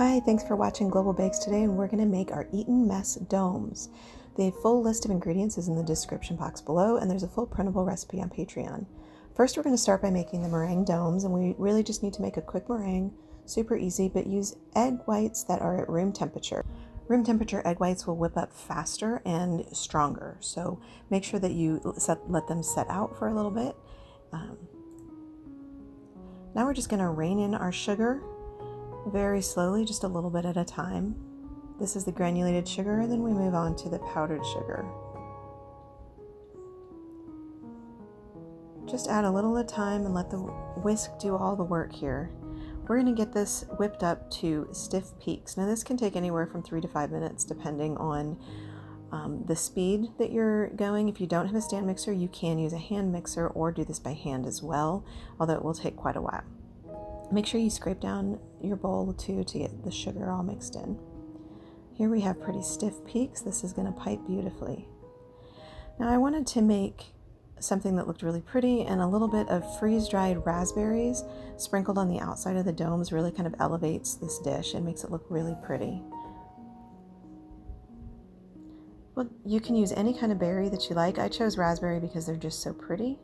Hi, thanks for watching Global Bakes today, and we're going to make our Eton Mess Domes. The full list of ingredients is in the description box below, and there's a full printable recipe on Patreon. First, we're going to start by making the meringue domes, and we really just need to make a quick meringue, super easy, but use egg whites that are at room temperature. Room temperature egg whites will whip up faster and stronger, so make sure that you let them set out for a little bit. Now we're just going to rein in our sugar very slowly, just a little bit at a time. This is the granulated sugar, and then we move on to the powdered sugar. Just add a little at a time and let the whisk do all the work here. We're going to get this whipped up to stiff peaks. Now this can take anywhere from 3 to 5 minutes depending on the speed that you're going. If you don't have a stand mixer, you can use a hand mixer or do this by hand as well, although it will take quite a while. Make sure you scrape down your bowl too to get the sugar all mixed in. Here we have pretty stiff peaks. This is going to pipe beautifully. Now I wanted to make something that looked really pretty, and a little bit of freeze-dried raspberries sprinkled on the outside of the domes really kind of elevates this dish and makes it look really pretty. Well, you can use any kind of berry that you like. I chose raspberry because they're just so pretty.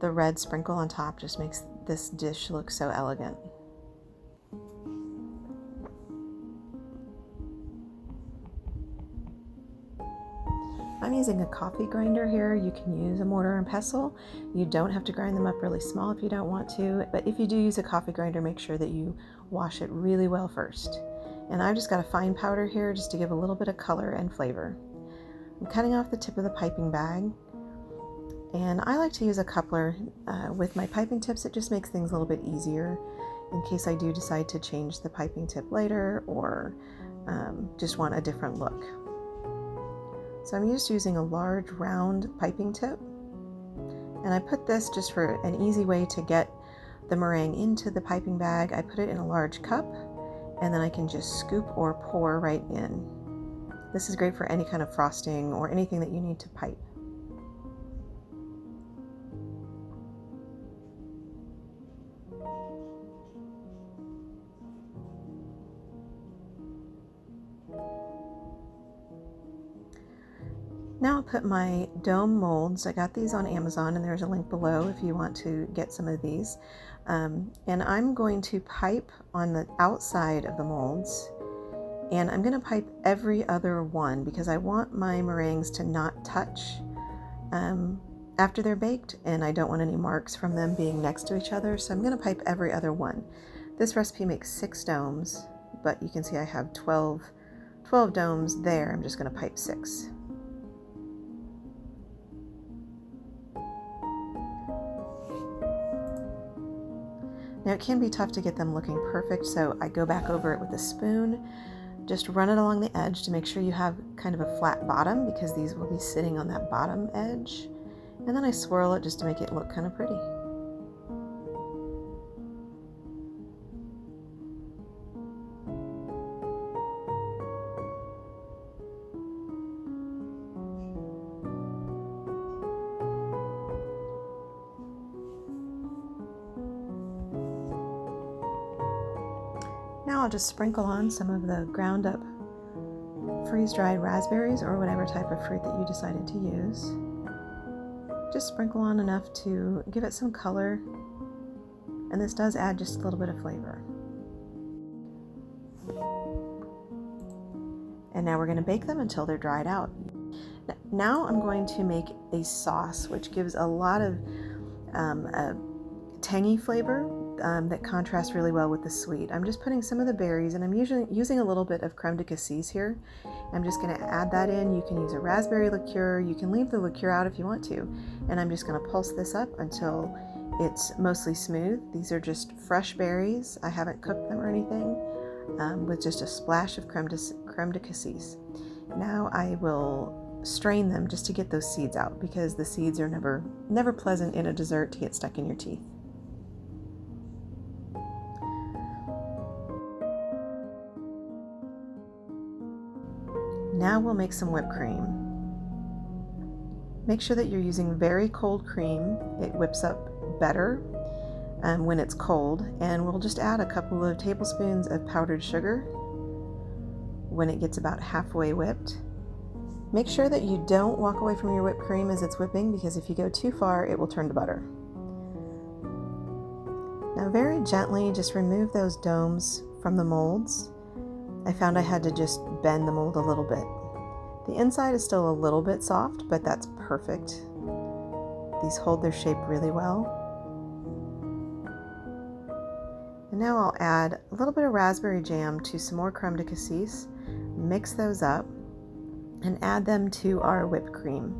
The red sprinkle on top just makes this dish look so elegant. I'm using a coffee grinder here. You can use a mortar and pestle. You don't have to grind them up really small if you don't want to, but if you do use a coffee grinder, make sure that you wash it really well first. And I've just got a fine powder here just to give a little bit of color and flavor. I'm cutting off the tip of the piping bag. And I like to use a coupler with my piping tips. It just makes things a little bit easier in case I do decide to change the piping tip later or just want a different look. So I'm just using a large round piping tip. And I put this just for an easy way to get the meringue into the piping bag. I put it in a large cup, and then I can just scoop or pour right in. This is great for any kind of frosting or anything that you need to pipe. Now I'll put my dome molds. I got these on Amazon, and there's a link below if you want to get some of these. And I'm going to pipe on the outside of the molds, and I'm going to pipe every other one because I want my meringues to not touch after they're baked, and I don't want any marks from them being next to each other, so I'm going to pipe every other one. This recipe makes 6 domes, but you can see I have 12 domes there. I'm just going to pipe 6. Now it can be tough to get them looking perfect, so I go back over it with a spoon. Just run it along the edge to make sure you have kind of a flat bottom, because these will be sitting on that bottom edge. And then I swirl it just to make it look kind of pretty. Now I'll just sprinkle on some of the ground up freeze-dried raspberries or whatever type of fruit that you decided to use. Just sprinkle on enough to give it some color, and this does add just a little bit of flavor. And now we're going to bake them until they're dried out. Now I'm going to make a sauce which gives a lot of a tangy flavor that contrasts really well with the sweet. I'm just putting some of the berries, and I'm usually using a little bit of Crème de Cassis here. I'm just going to add that in. You can use a raspberry liqueur. You can leave the liqueur out if you want to. And I'm just going to pulse this up until it's mostly smooth. These are just fresh berries. I haven't cooked them or anything, with just a splash of Crème de Cassis. Now I will strain them just to get those seeds out, because the seeds are never pleasant in a dessert to get stuck in your teeth. Now we'll make some whipped cream. Make sure that you're using very cold cream. It whips up better. when it's cold, and we'll just add a couple of tablespoons of powdered sugar when it gets about halfway whipped. Make sure that you don't walk away from your whipped cream as it's whipping, because if you go too far, it will turn to butter. Now very gently just remove those domes from the molds. I found I had to just bend the mold a little bit. The inside is still a little bit soft, but that's perfect. These hold their shape really well. And now I'll add a little bit of raspberry jam to some more creme de cassis, mix those up, and add them to our whipped cream.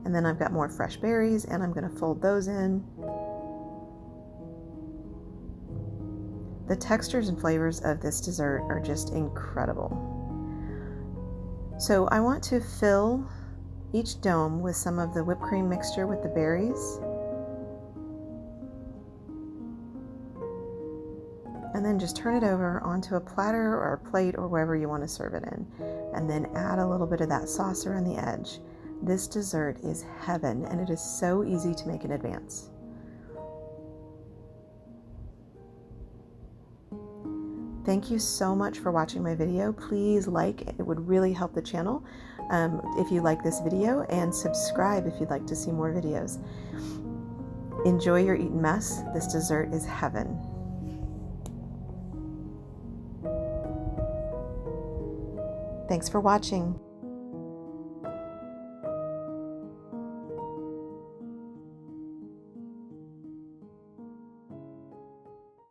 And then I've got more fresh berries, and I'm going to fold those in. The textures and flavors of this dessert are just incredible. So I want to fill each dome with some of the whipped cream mixture with the berries. And then just turn it over onto a platter or a plate or wherever you want to serve it in. And then add a little bit of that sauce around the edge. This dessert is heaven, and it is so easy to make in advance. Thank you so much for watching my video. Please like, it would really help the channel if you like this video, and subscribe if you'd like to see more videos. Enjoy your Eton Mess. This dessert is heaven. Thanks for watching.